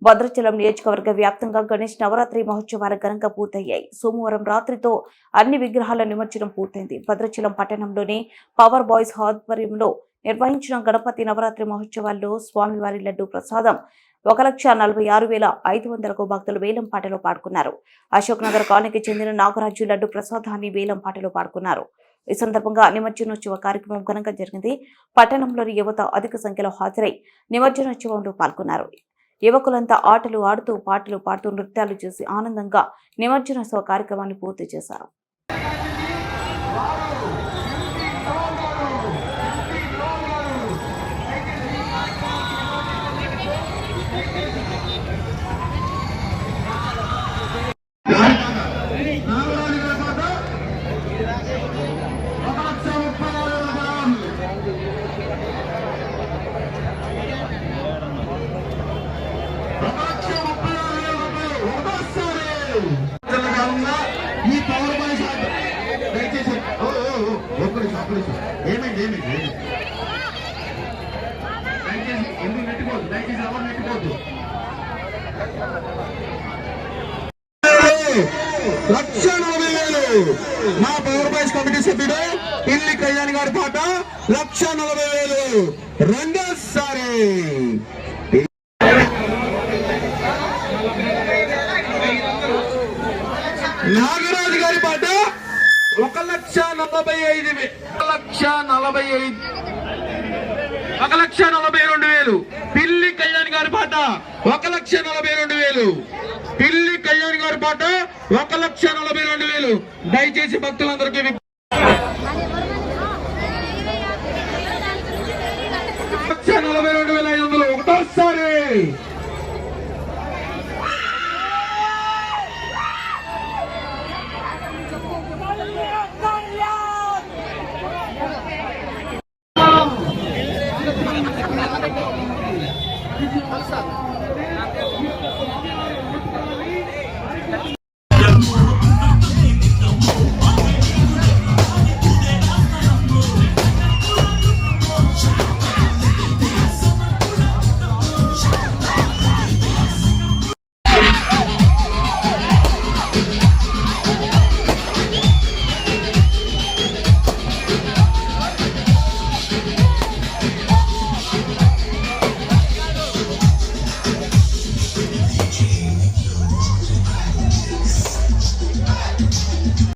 భద్రాచలం నియోజకవర్గ వ్యాప్తంగా గణేష్ నవరాత్రి మహోత్సవాలు ఘనంగా పూర్తయ్యాయి. సోమవారం రాత్రితో అన్ని విగ్రహాల నిమజ్జనం పూర్తయింది. భద్రాచలం పట్టణంలోని పవర్ బాయ్స్ ఆధ్వర్యంలో నిర్వహించిన గణపతి నవరాత్రి మహోత్సవాల్లో స్వామివారి లడ్డు ప్రసాదం 1,46,500కు భక్తులు వేలం పాటలో పాడుకున్నారు. అశోక్ నగర్ కాలనీకి చెందిన నాగరాజు లడ్డు ప్రసాదాన్ని వేలం పాటలో పాడుకున్నారు. ఈ సందర్భంగా నిమజ్జనోత్సవ కార్యక్రమం ఘనంగా జరిగింది. పట్టణంలోని యువత అధిక సంఖ్యలో హాజరై నిమజ్జనోత్సవంలో పాల్గొన్నారు. యువకులంతా ఆటలు ఆడుతూ పాటలు పాడుతూ నృత్యాలు చేసి ఆనందంగా నిమజ్జనోత్సవ కార్యక్రమాన్ని పూర్తి చేశారు. ఈ పవర్ బాయ్స్ దయచేసి దయచేసి ఎందుకు నెట్టుకోవద్దు, దయచేసి ఎవరు నెట్టుకోవద్దు. 1,40,000 మా పవర్ బాయ్స్ కమిటీ సభ్యుడు పిల్లి కళ్యాణ్ గారి పాట 1,40,000 రెండోసారి. నాగరాజు గారి పాట 1,42,000 పిల్లి కళ్యాణ్ గారి పాట 1,42,000 పిల్లి కళ్యాణ్ గారి పాట 1,42,000. దయచేసి భక్తులందరికీ 1,42,500 ఒకటోసారి.